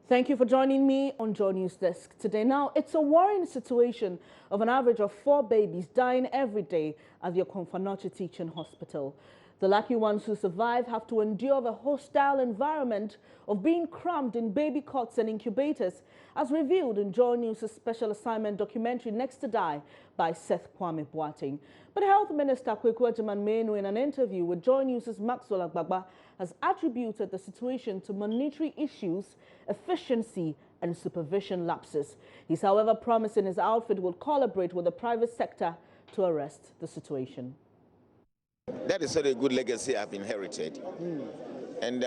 Thank you for joining me on Joy News Desk today. Now, it's a worrying situation of an average of 4 babies dying every day at the Okonfanoche Teaching Hospital. The lucky ones who survive have to endure the hostile environment of being crammed in baby cots and incubators, as revealed in Joy News' special assignment documentary Next to Die by Seth Kwame Boateng. But Health Minister Kweku Agyeman-Manu, in an interview with Joy News' Maxwell Agbagba, has attributed the situation to monetary issues, efficiency and supervision lapses. He's, however, promising his outfit will collaborate with the private sector to arrest the situation. That is sort of a good legacy I've inherited. And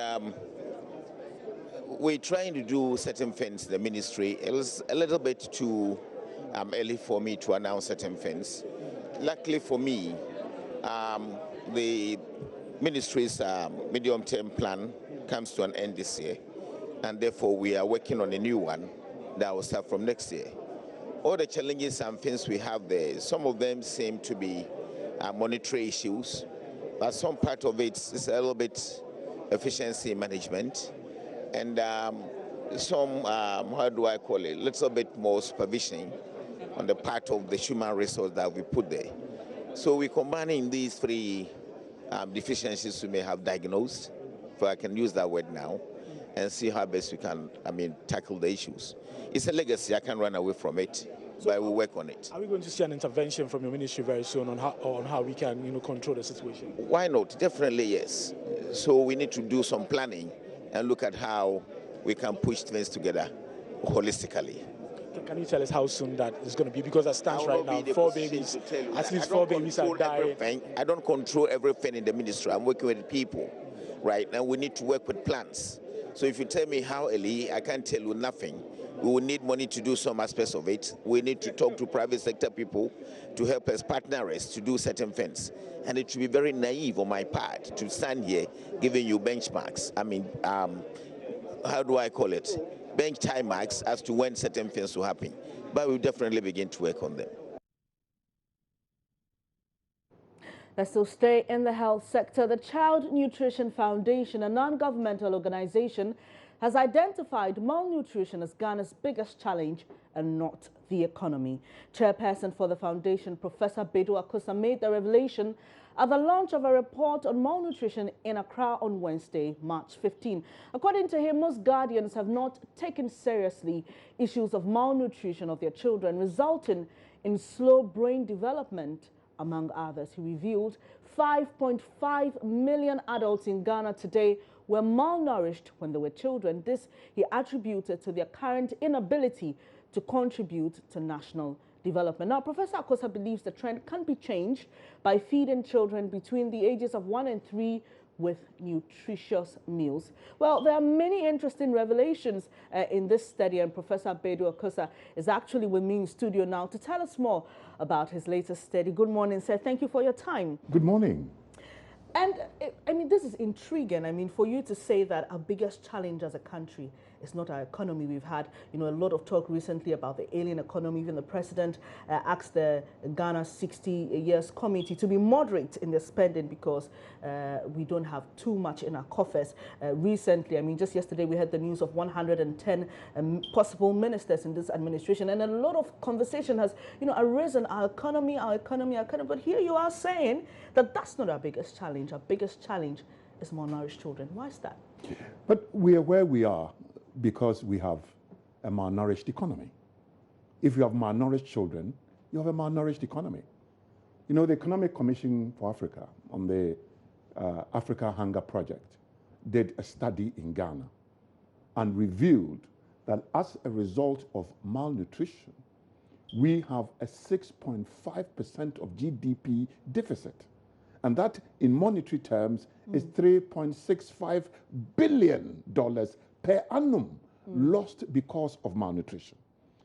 we're trying to do certain things in the ministry. It was a little bit too early for me to announce certain things. Luckily for me, the ministry's medium-term plan comes to an end this year, and therefore we are working on a new one that will start from next year. All the challenges and things we have there, some of them seem to be monetary issues, but some part of it is a little bit efficiency management, and some, how do I call it, a little bit more supervision on the part of the human resource that we put there. So we're combining these three deficiencies we may have diagnosed, if I can use that word now, and see how best we can, tackle the issues. It's a legacy, I can't run away from it, so but we'll work on it. Are we going to see an intervention from your ministry very soon on how we can, control the situation? Why not? Definitely yes. So we need to do some planning and look at how we can push things together holistically. Can you tell us how soon that is going to be? Because as it stands right now, 4 babies, at least 4 babies are dying. I don't control everything in the ministry. I'm working with people, right? And we need to work with plans. So if you tell me how early, I can't tell you nothing. We will need money to do some aspects of it. We need to talk to private sector people to help us, partner us to do certain things. And it should be very naive on my part to stand here giving you benchmarks. How do I call it? Bench time marks as to when certain things will happen. But we'll definitely begin to work on them. Let's still stay in the health sector. The Child Nutrition Foundation, a non-governmental organization, has identified malnutrition as Ghana's biggest challenge and not the economy. Chairperson for the foundation, Professor Bedu Akosa, made the revelation at the launch of a report on malnutrition in Accra on Wednesday, March 15. According to him, most guardians have not taken seriously issues of malnutrition of their children, resulting in slow brain development, among others. He revealed 5.5 million adults in Ghana today were malnourished when they were children. This he attributed to their current inability to contribute to national development. Now, Professor Akosa believes the trend can be changed by feeding children between the ages of 1 and 3 with nutritious meals. Well, there are many interesting revelations in this study, and Professor Bedu Akosa is actually with me in studio now to tell us more about his latest study. Good morning, sir. Thank you for your time. Good morning. And this is intriguing. For you to say that our biggest challenge as a country is not our economy. We've had, a lot of talk recently about the alien economy. Even the president asked the Ghana 60 Years Committee to be moderate in their spending because we don't have too much in our coffers. Recently, just yesterday we had the news of 110 possible ministers in this administration, and a lot of conversation has, arisen our economy. But here you are saying that that's not our biggest challenge. Our biggest challenge is malnourished children. Why is that? But we are where we are because we have a malnourished economy. If you have malnourished children, you have a malnourished economy. The Economic Commission for Africa on the Africa Hunger Project did a study in Ghana and revealed that as a result of malnutrition, we have a 6.5% of GDP deficit. And that, in monetary terms, is $3.65 billion per annum lost because of malnutrition.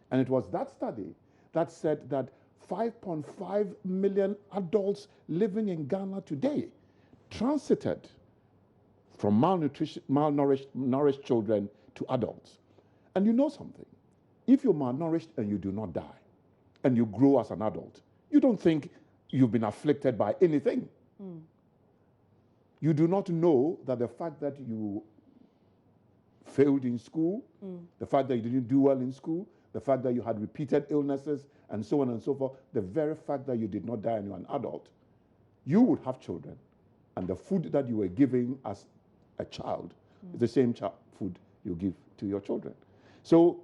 And it was that study that said that 5.5 million adults living in Ghana today transited from malnourished children to adults. And you know something? If you're malnourished and you do not die, and you grow as an adult, you don't think you've been afflicted by anything. You do not know that the fact that you failed in school, the fact that you didn't do well in school, the fact that you had repeated illnesses, and so on and so forth, the very fact that you did not die and you're an adult, you would have children, and the food that you were giving as a child is the same food you give to your children. So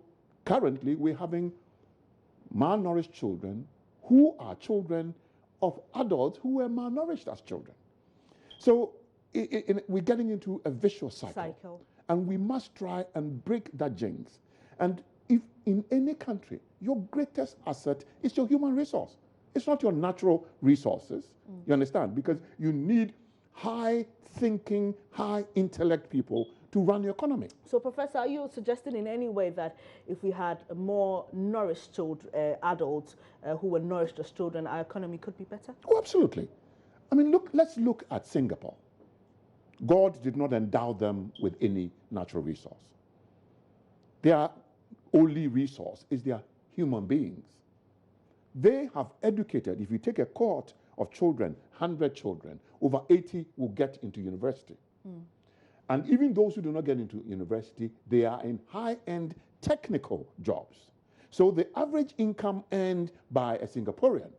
currently, we're having malnourished children who are children of adults who were malnourished as children. So we're getting into a vicious cycle. And we must try and break that jinx. And if in any country, your greatest asset is your human resource. It's not your natural resources, you understand? Because you need high-thinking, high-intellect people to run your economy. So, Professor, are you suggesting in any way that if we had more nourished children, adults who were nourished as children, our economy could be better? Oh, absolutely. I mean, let's look at Singapore. God did not endow them with any natural resource. Their only resource is their human beings. They have educated, if you take a cohort of children, 100 children, over 80 will get into university. And even those who do not get into university, they are in high-end technical jobs. So the average income earned by a Singaporean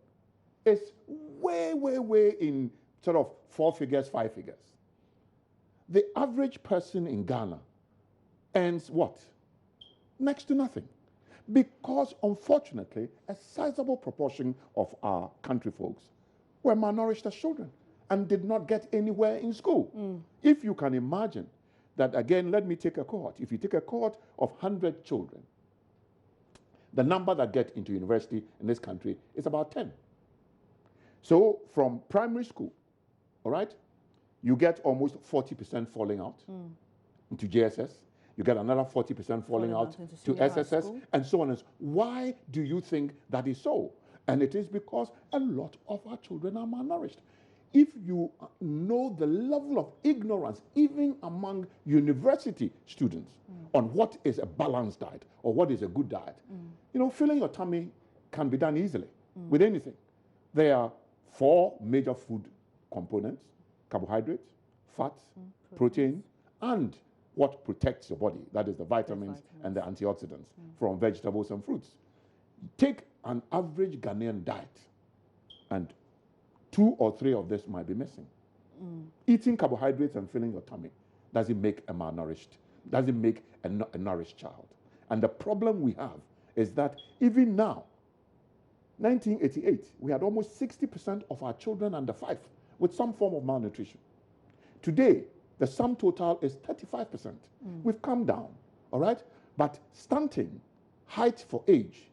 is way, way, way in sort of 4 figures, 5 figures. The average person in Ghana earns what? Next to nothing. Because, unfortunately, a sizable proportion of our country folks were malnourished as children and did not get anywhere in school. If you can imagine that, again, let me take a cohort. If you take a cohort of 100 children, the number that get into university in this country is about 10. So from primary school, all right, you get almost 40% falling out into JSS. You get another 40% falling out to SSS, and so on. Why do you think that is so? And it is because a lot of our children are malnourished. If you know the level of ignorance, even among university students, on what is a balanced diet or what is a good diet, you know, filling your tummy can be done easily with anything. There are 4 major food components: carbohydrates, fats, protein, and what protects your body, that is the vitamins and the antioxidants from vegetables and fruits. Take an average Ghanaian diet, and 2 or 3 of this might be missing. Eating carbohydrates and filling your tummy doesn't make a malnourished, doesn't make a nourished child. And the problem we have is that even now, 1988, we had almost 60% of our children under 5 with some form of malnutrition. Today, the sum total is 35%. We've come down, all right? But stunting height for age,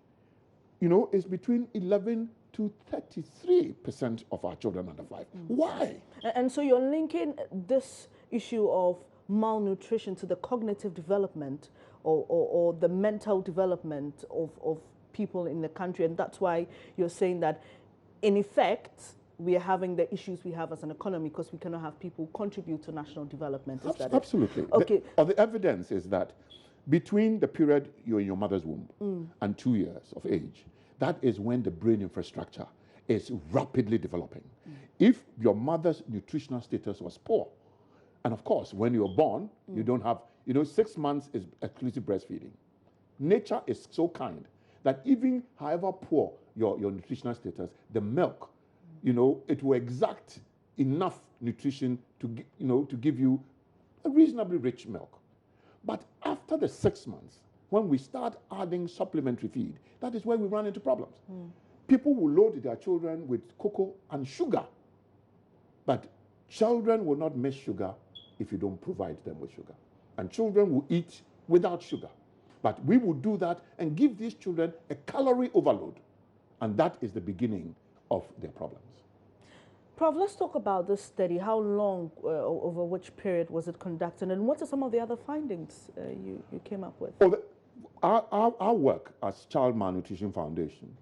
you know, is between 11 to 33% of our children under 5. Why? And so you're linking this issue of malnutrition to the cognitive development or the mental development of people in the country, and that's why you're saying that, in effect, we are having the issues we have as an economy because we cannot have people contribute to national development. Is that absolutely. It? Okay. The evidence is that between the period you're in your mother's womb and 2 years of age, that is when the brain infrastructure is rapidly developing. If your mother's nutritional status was poor, and of course, when you're born, you don't have, 6 months is exclusive breastfeeding. Nature is so kind that even however poor your nutritional status, the milk, it will exact enough nutrition to give you a reasonably rich milk. But after the 6 months, when we start adding supplementary feed, that is where we run into problems. People will load their children with cocoa and sugar, but children will not miss sugar if you don't provide them with sugar. And children will eat without sugar. But we will do that and give these children a calorie overload. And that is the beginning of their problems. Prof, let's talk about this study. How long, over which period was it conducted, and what are some of the other findings you came up with? Our work as Child Malnutrition Foundation,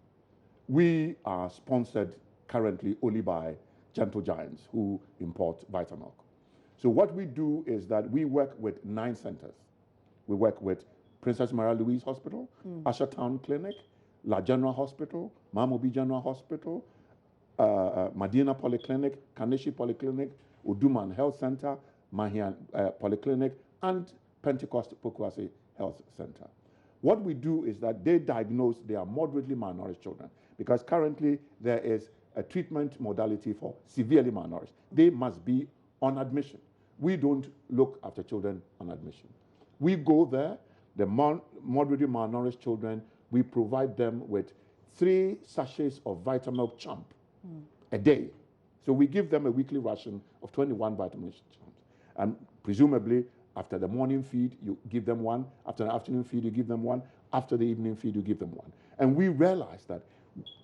we are sponsored currently only by Gentle Giants, who import Vitamilk. So what we do is that we work with 9 centers. We work with Princess Maria Louise Hospital, Usher Town Clinic, La General Hospital, Mamobi General Hospital, Medina Polyclinic, Kaneshi Polyclinic, Uduman Health Center, Mahian Polyclinic, and Pentecost Pokuase Health Center. What we do is that they diagnose their moderately malnourished children, because currently there is a treatment modality for severely malnourished. They must be on admission. We don't look after children on admission. We go there, the moderately malnourished children, we provide them with 3 sachets of Vitamilk Champ a day. So we give them a weekly ration of 21 Vitamilk Champs. And presumably, after the morning feed, you give them one. After the afternoon feed, you give them one. After the evening feed, you give them one. And we realize that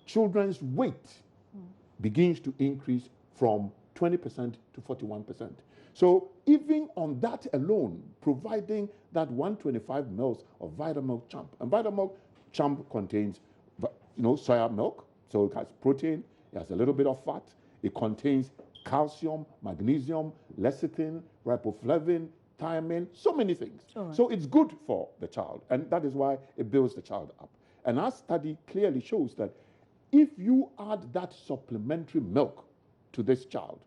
children's weight begins to increase from 20% to 41%. So even on that alone, providing that 125 mils of Vitamilk Champ, and Vitamilk Champ contains, soya milk, so it has protein, it has a little bit of fat, it contains calcium, magnesium, lecithin, riboflavin, thiamine, so many things. Right. So it's good for the child, and that is why it builds the child up. And our study clearly shows that if you add that supplementary milk to this child,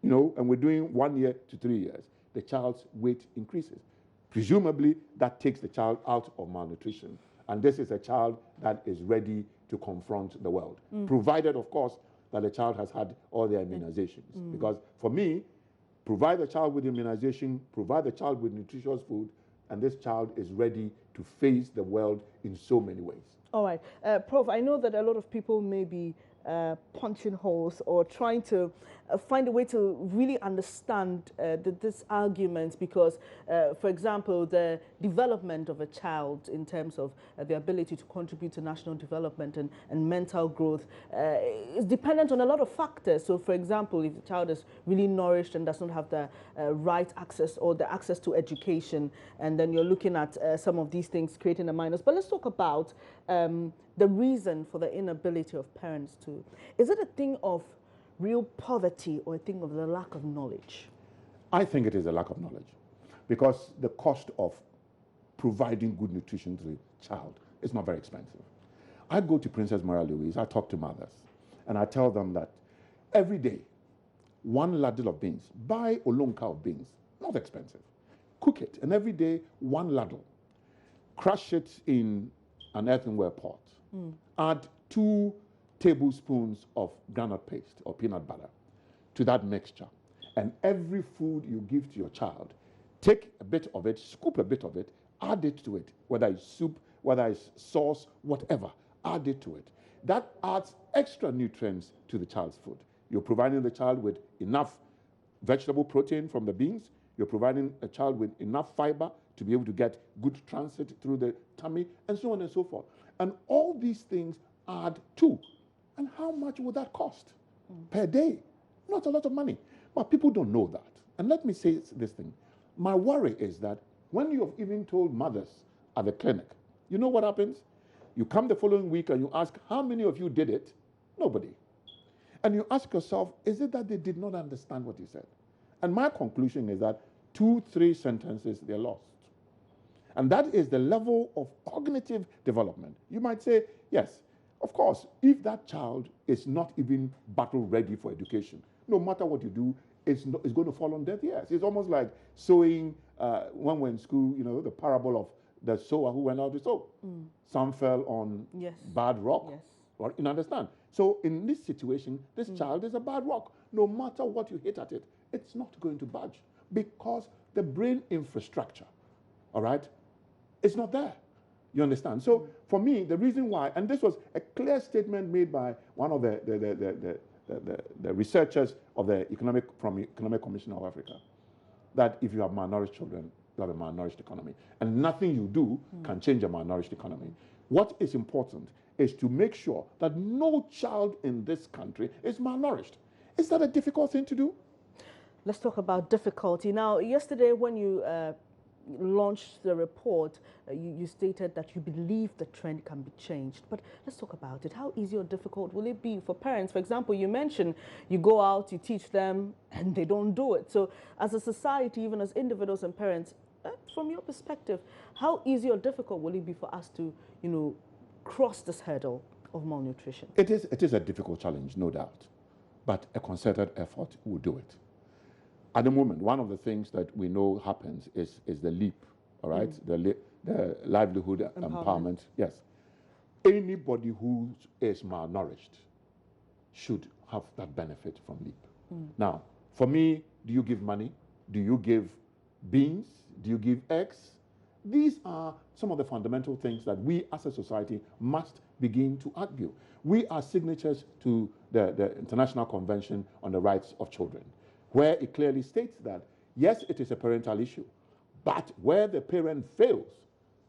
and we're doing 1 year to 3 years, the child's weight increases. Presumably, that takes the child out of malnutrition. And this is a child that is ready to confront the world, provided, of course, that the child has had all the immunizations. Because for me, provide the child with immunization, provide the child with nutritious food, and this child is ready to face the world in so many ways. All right. Prof, I know that a lot of people may be punching holes or trying to find a way to really understand this argument, because, for example, the development of a child in terms of the ability to contribute to national development and mental growth is dependent on a lot of factors. So, for example, if the child is really nourished and does not have the right access or the access to education, and then you're looking at some of these things creating a minus. But let's talk about the reason for the inability of parents to. Is it a thing of real poverty or a thing of the lack of knowledge? I think it is a lack of knowledge, because the cost of providing good nutrition to the child is not very expensive. I go to Princess Maria Louise, I talk to mothers, and I tell them that every day, 1 ladle of beans, buy olonka of beans, not expensive. Cook it, and every day, 1 ladle. Crush it in an earthenware pot. Add 2 tablespoons of groundnut paste or peanut butter to that mixture. And every food you give to your child, take a bit of it, scoop a bit of it, add it to it, whether it's soup, whether it's sauce, whatever, add it to it. That adds extra nutrients to the child's food. You're providing the child with enough vegetable protein from the beans. You're providing a child with enough fiber to be able to get good transit through the tummy, and so on and so forth. And all these things add to. And how much would that cost per day? Not a lot of money. But people don't know that. And let me say this thing. My worry is that when you have even told mothers at the clinic, you know what happens? You come the following week and you ask, how many of you did it? Nobody. And you ask yourself, is it that they did not understand what you said? And my conclusion is that 2-3 sentences, they're lost. And that is the level of cognitive development. You might say, yes, of course, if that child is not even battle ready for education, no matter what you do, it's going to fall on deaf ears. It's almost like sowing, when we're in school, the parable of the sower who went out to sow. Some fell on bad rock. Yes. Or, you understand? So in this situation, this child is a bad rock. No matter what you hit at it, it's not going to budge, because the brain infrastructure, all right, it's not there. You understand? So for me, the reason why, and this was a clear statement made by one of the researchers of the Economic Commission of Africa, that if you have malnourished children, you have a malnourished economy. And nothing you do can change a malnourished economy. What is important is to make sure that no child in this country is malnourished. Is that a difficult thing to do? Let's talk about difficulty. Now, yesterday when you launched the report, you stated that you believe the trend can be changed. But let's talk about it. How easy or difficult will it be for parents? For example, you mentioned you go out, you teach them, and they don't do it. So as a society, even as individuals and parents, from your perspective, how easy or difficult will it be for us to, cross this hurdle of malnutrition? It is a difficult challenge, no doubt. But a concerted effort will do it. At the moment, one of the things that we know happens is the LEAP, all right? The livelihood empowerment. Yes. Anybody who is malnourished should have that benefit from LEAP. Now, for me, do you give money? Do you give beans? Do you give eggs? These are some of the fundamental things that we as a society must begin to argue. We are signatories to the International Convention on the Rights of Children, where it clearly states that, yes, it is a parental issue, but where the parent fails,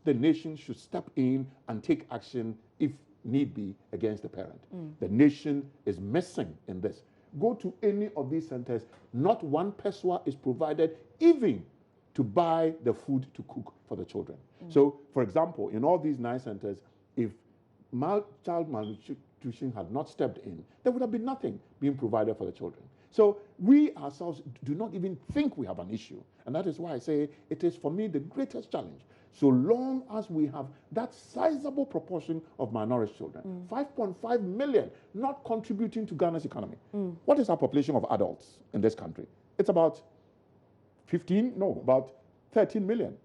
the nation should step in and take action if need be against the parent. The nation is missing in this. Go to any of these centers, not one pesewa is provided even to buy the food to cook for the children. So, for example, in all these 9 centers, if child malnutrition had not stepped in, there would have been nothing being provided for the children. So we ourselves do not even think we have an issue. And that is why I say it is, for me, the greatest challenge. So long as we have that sizable proportion of malnourished children, 5.5 million not contributing to Ghana's economy. What is our population of adults in this country? It's about 13 million.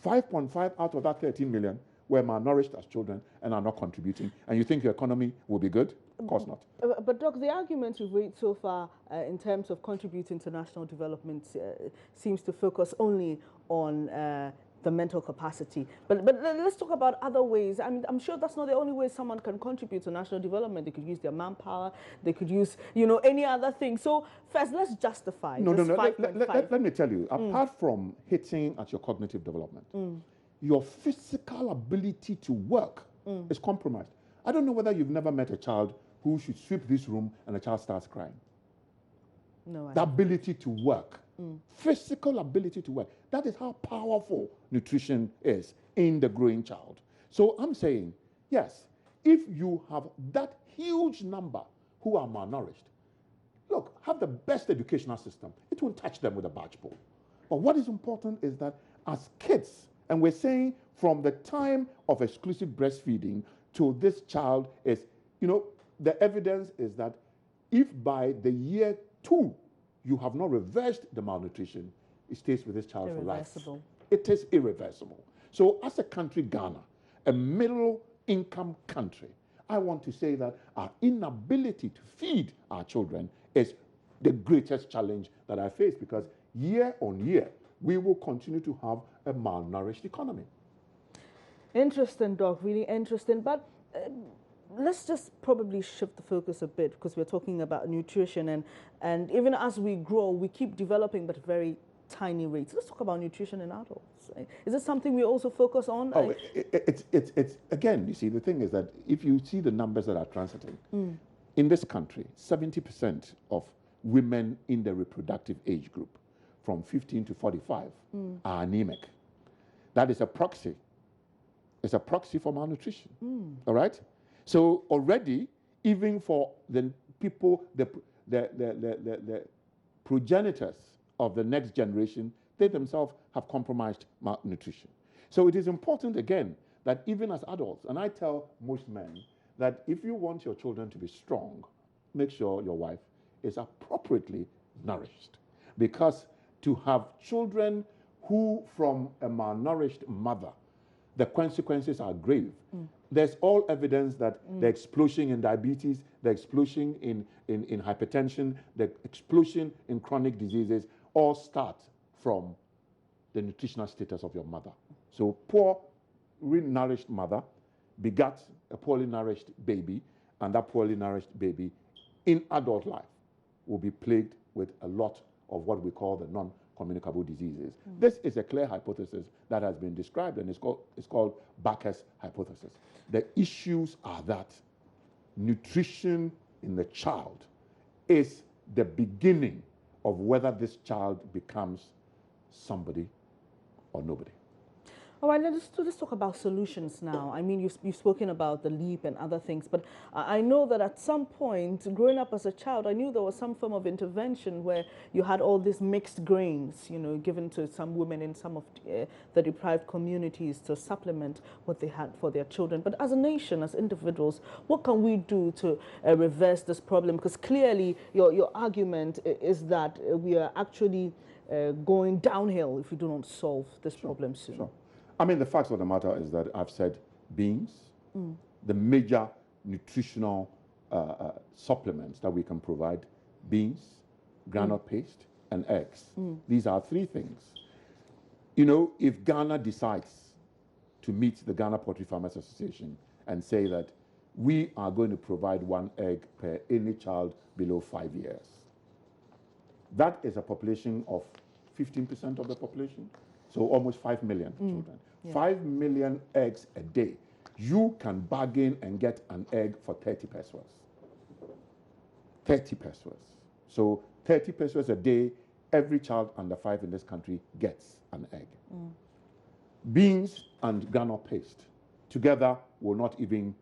5.5 out of that 13 million were malnourished as children and are not contributing. And you think your economy will be good? Of course not. But Doc, the argument you've made so far in terms of contributing to national development seems to focus only on the mental capacity. But let's talk about other ways. I mean, I'm sure that's not the only way someone can contribute to national development. They could use their manpower. They could use, any other thing. So first, let's justify this 5.5. Let me tell you, apart from hitting at your cognitive development, your physical ability to work is compromised. I don't know whether you've never met a child who should sweep this room and the child starts crying. No, the ability to work. Physical ability to work. That is how powerful nutrition is in the growing child. So I'm saying, yes, if you have that huge number who are malnourished, look, have the best educational system. It won't touch them with a barge pole. But what is important is that as kids, and we're saying from the time of exclusive breastfeeding to this child is, the evidence is that if by the year 2 you have not reversed the malnutrition, it stays with this child for life. It is irreversible. So as a country, Ghana, a middle-income country, I want to say that our inability to feed our children is the greatest challenge that I face, because year on year, we will continue to have a malnourished economy. Interesting, Doc, really interesting. But let's just probably shift the focus a bit, because we're talking about nutrition, and even as we grow, we keep developing but very tiny rates. Let's talk about nutrition in adults. Is this something we also focus on? Oh, it's again, you see, the thing is that if you see the numbers that are transiting, in this country, 70% of women in the reproductive age group from 15 to 45 are anemic. That is a proxy. It's a proxy for malnutrition. All right? So already, even for the people, the progenitors of the next generation, they themselves have compromised malnutrition. So it is important, again, that even as adults, and I tell most men that if you want your children to be strong, make sure your wife is appropriately nourished. Because to have children who from a malnourished mother, the consequences are grave. There's all evidence that the explosion in diabetes, the explosion in hypertension, the explosion in chronic diseases all start from the nutritional status of your mother. So poor, nourished mother begat a poorly nourished baby, and that poorly nourished baby in adult life will be plagued with a lot of what we call the non-communicable diseases. This is a clear hypothesis that has been described, and it's called Bacchus hypothesis. The issues are that nutrition in the child is the beginning of whether this child becomes somebody or nobody. All right, let's talk about solutions now. I mean, you've spoken about the LEAP and other things, but I know that at some point, growing up as a child, I knew there was some form of intervention where you had all these mixed grains, you know, given to some women in some of the deprived communities to supplement what they had for their children. But as a nation, as individuals, what can we do to reverse this problem? Because clearly, your argument is that we are actually going downhill if we do not solve this problem soon. Sure. I mean, the fact of the matter is that I've said beans, the major nutritional supplements that we can provide, beans, groundnut paste, and eggs. These are three things. You know, if Ghana decides to meet the Ghana Poultry Farmers Association and say that we are going to provide 1 egg per any child below 5 years, that is a population of 15% of the population, so almost 5 million children. Yeah. 5 million eggs a day. You can bargain and get an egg for 30 pesos. 30 pesos. So 30 pesos a day, every child under 5 in this country gets an egg. Beans and groundnut paste together will not even,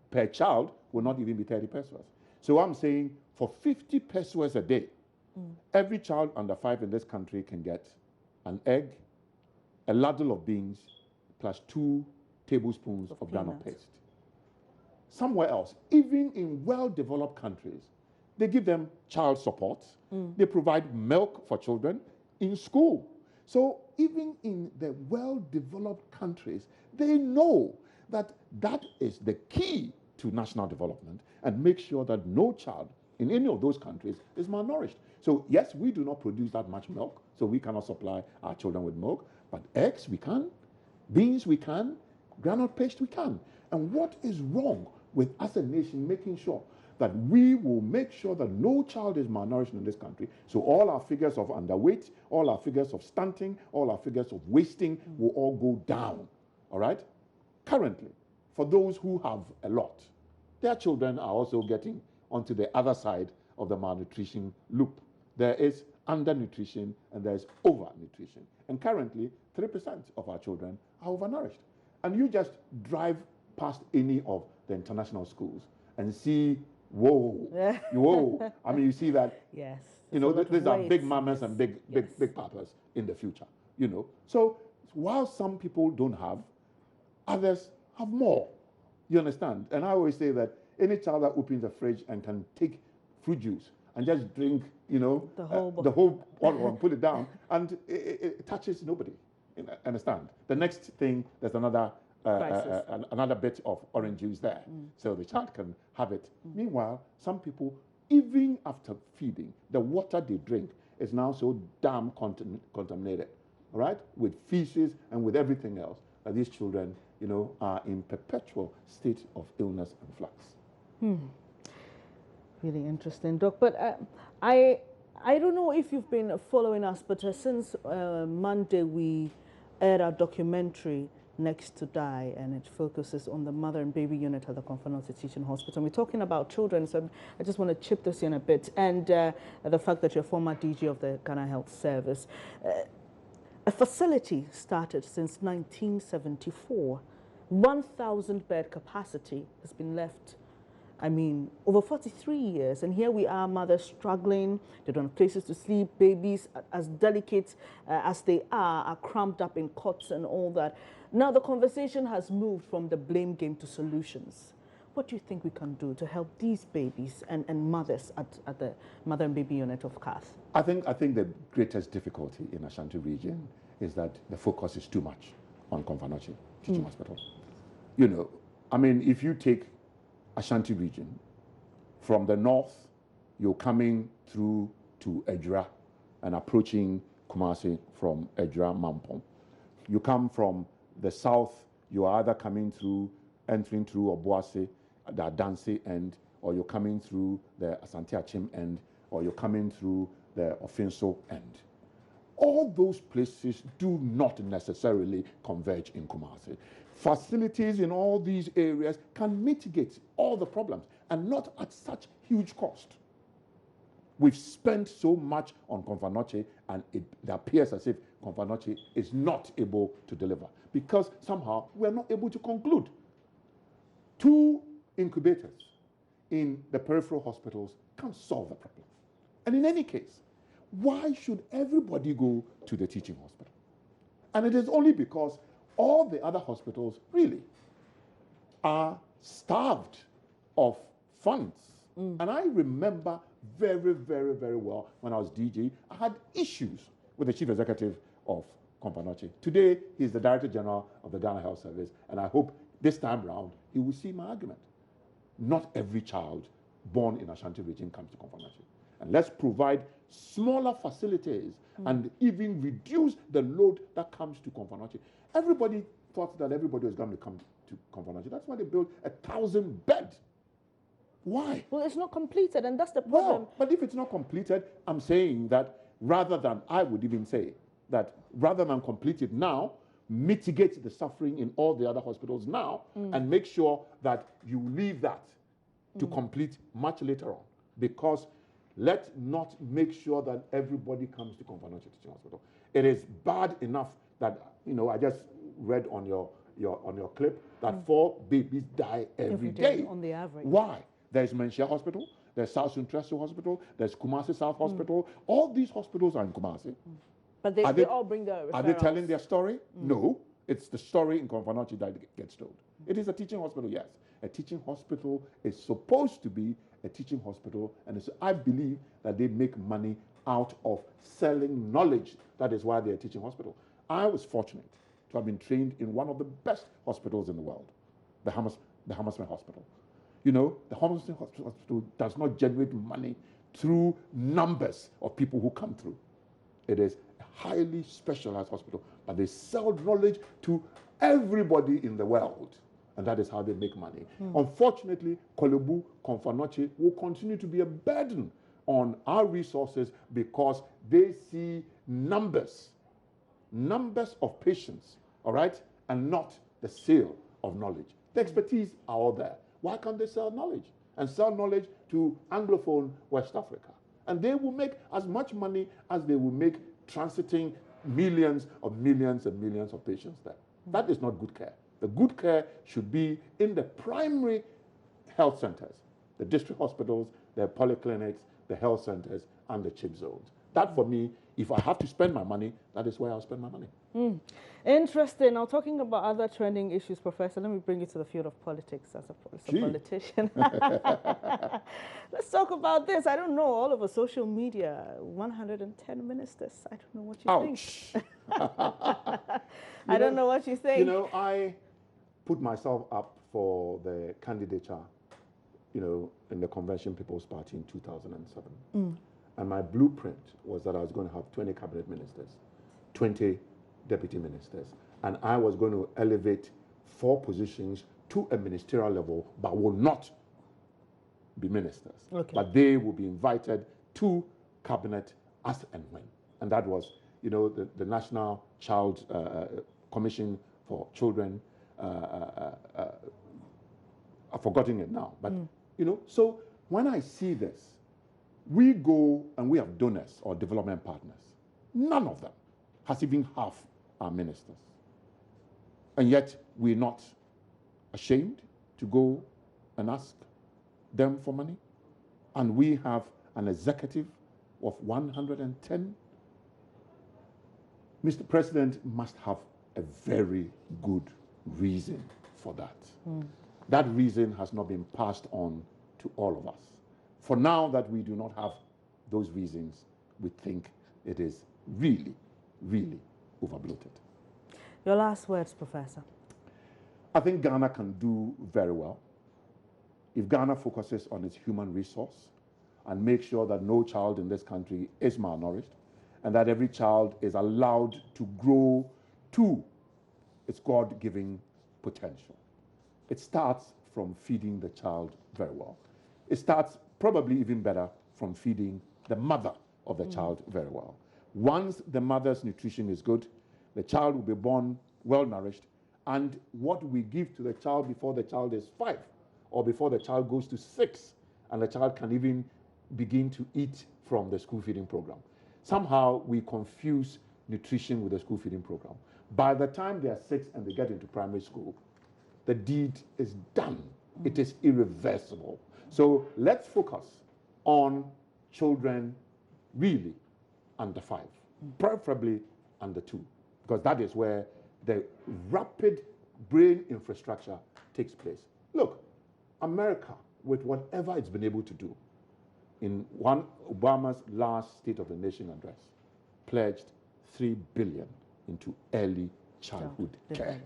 per child, will not even be 30 pesos. So I'm saying for 50 pesos a day, every child under 5 in this country can get an egg, a ladle of beans, plus 2 tablespoons of groundnut paste. Somewhere else, even in well-developed countries, they give them child support. They provide milk for children in school. So even in the well-developed countries, they know that that is the key to national development and make sure that no child in any of those countries is malnourished. So yes, we do not produce that much milk, so we cannot supply our children with milk, but eggs we can, beans we can, groundnut paste we can. And what is wrong with us as a nation making sure that we will make sure that no child is malnourished in this country, so all our figures of underweight, all our figures of stunting, all our figures of wasting will all go down, all right? Currently, for those who have a lot, their children are also getting onto the other side of the malnutrition loop. There is undernutrition and there is overnutrition. And currently, 3% of our children are overnourished. And you just drive past any of the international schools and see, whoa, whoa. I mean, you see that, yes, you know, these are big mamas and big papas in the future, you know. So while some people don't have, others have more. You understand? And I always say that any child that opens the fridge and can take fruit juice and just drink, you know, the whole bottle and put it down, and it touches nobody. Understand? The next thing, there's another another bit of orange juice there, so the child can have it. Meanwhile, some people, even after feeding, the water they drink is now so damn contaminated, all right, with feces and with everything else, that these children, you know, are in perpetual state of illness and flux. Really interesting, Doc. But I don't know if you've been following us, but since Monday we aired our documentary Next to Die, and it focuses on the mother and baby unit at the Confanote Teaching Hospital. We're talking about children, so I just want to chip this in a bit, and the fact that you're former DG of the Ghana Health Service. A facility started since 1974. 1,000 bed capacity has been left, I mean, over 43 years. And here we are, mothers struggling. They don't have places to sleep. Babies, as delicate as they are cramped up in cots and all that. Now the conversation has moved from the blame game to solutions. What do you think we can do to help these babies and mothers at the mother and baby unit of CATH? I think the greatest difficulty in Ashanti region is that the focus is too much on Confanote Teaching Hospital. You know, I mean, if you take Ashanti region, from the north, you're coming through to Ejura and approaching Kumasi from Ejura Mampong. You come from the south, you are either coming through, entering through Obuasi, the Adansi end, or you're coming through the Asante Achim end, or you're coming through the Ofinso end. All those places do not necessarily converge in Kumasi. Facilities in all these areas can mitigate all the problems, and not at such huge cost. We've spent so much on Confanote and it appears as if Confanoche is not able to deliver because somehow we're not able to conclude. 2 incubators in the peripheral hospitals can't solve the problem. And in any case, why should everybody go to the teaching hospital? And it is only because all the other hospitals really are starved of funds. And I remember very, very, very well when I was DG, I had issues with the chief executive of Confanoche. Today, he's the Director General of the Ghana Health Service, and I hope this time round he will see my argument. Not every child born in Ashanti region comes to Confanoche. And let's provide smaller facilities and even reduce the load that comes to Confanoche. Everybody thought that everybody was going to come to Confanoche. That's why they built 1,000 beds. Why? Well, it's not completed, and that's the problem. Well, but if it's not completed, I'm saying that I would even say that rather than complete it now, mitigate the suffering in all the other hospitals now and make sure that you leave that to complete much later on. Because let's not make sure that everybody comes to Confanoche Teaching Hospital. It is bad enough that, I just read on your clip that 4 babies die every day on the average. Why? There's Menchia Hospital, there's South Central Hospital, there's Kumasi South Hospital. All these hospitals are in Kumasi. But they all bring their referrals. Are they telling their story? No. It's the story in Confanoche that gets told. It is a teaching hospital, yes. A teaching hospital is supposed to be a teaching hospital, and I believe that they make money out of selling knowledge. That is why they're a teaching hospital. I was fortunate to have been trained in one of the best hospitals in the world, the Hammersmith Hospital. The Hammersmith Hospital does not generate money through numbers of people who come through. It is a highly specialized hospital, but they sell knowledge to everybody in the world, and that is how they make money. Unfortunately, Kolebu, Confanoche will continue to be a burden on our resources because they see numbers of patients, all right, and not the sale of knowledge. The expertise are all there. Why can't they sell knowledge and sell knowledge to Anglophone West Africa? And they will make as much money as they will make transiting millions and millions of patients there. That is not good care. The good care should be in the primary health centers, the district hospitals, the polyclinics, the health centers, and the CHIP zones. That, for me, if I have to spend my money, that is where I'll spend my money. Interesting. Now, talking about other trending issues, Professor, let me bring you to the field of politics as a politician. Let's talk about this. I don't know, all over social media, 110 ministers. I don't know what you think. I don't know what you think. I put myself up for the candidature, in the Convention People's Party in 2007. And my blueprint was that I was going to have 20 cabinet ministers, 20 deputy ministers, and I was going to elevate 4 positions to a ministerial level, but will not be ministers. Okay. But they will be invited to cabinet as and when. And that was, the National Child Commission for Children. I've forgotten it now, but so when I see this, we go and we have donors or development partners. None of them has even half our ministers. And yet we're not ashamed to go and ask them for money. And we have an executive of 110. Mr. President must have a very good reason for that. That reason has not been passed on to all of us. For now that we do not have those reasons, we think it is really, really overbloated. Your last words, Professor. I think Ghana can do very well if Ghana focuses on its human resource and makes sure that no child in this country is malnourished and that every child is allowed to grow to its God-given potential. It starts from feeding the child very well. It starts probably even better from feeding the mother of the child very well. Once the mother's nutrition is good, the child will be born well nourished, and what we give to the child before the child is 5 or before the child goes to 6, and the child can even begin to eat from the school feeding program. Somehow we confuse nutrition with the school feeding program. By the time they are 6 and they get into primary school, the deed is done. It is irreversible. So let's focus on children really under 5, preferably under 2, because that is where the rapid brain infrastructure takes place. Look, America, with whatever it's been able to do, in one Obama's last State of the Nation address, pledged $3 billion into early childhood care.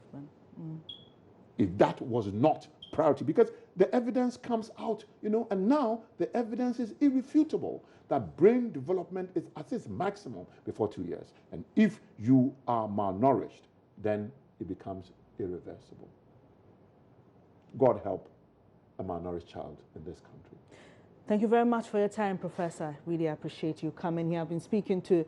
If that was not priority, because the evidence comes out, and now the evidence is irrefutable that brain development is at its maximum before 2 years. And if you are malnourished, then it becomes irreversible. God help a malnourished child in this country. Thank you very much for your time, Professor. Really appreciate you coming here. I've been speaking to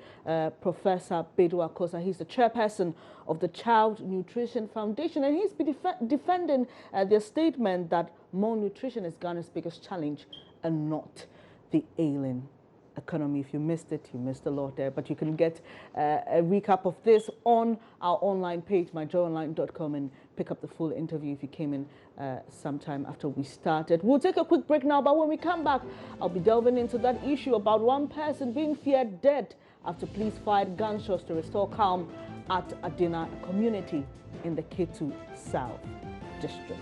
Professor Bedwa Kosa. He's the chairperson of the Child Nutrition Foundation, and he's been defending their statement that malnutrition is Ghana's biggest challenge and not the ailing economy. If you missed it, you missed a lot there, but you can get a recap of this on our online page, myjoyonline.com, and pick up the full interview if you came in sometime after we started. We'll take a quick break now, but when we come back, I'll be delving into that issue about one person being feared dead after police fired gunshots to restore calm at Adina community in the Ketu South District.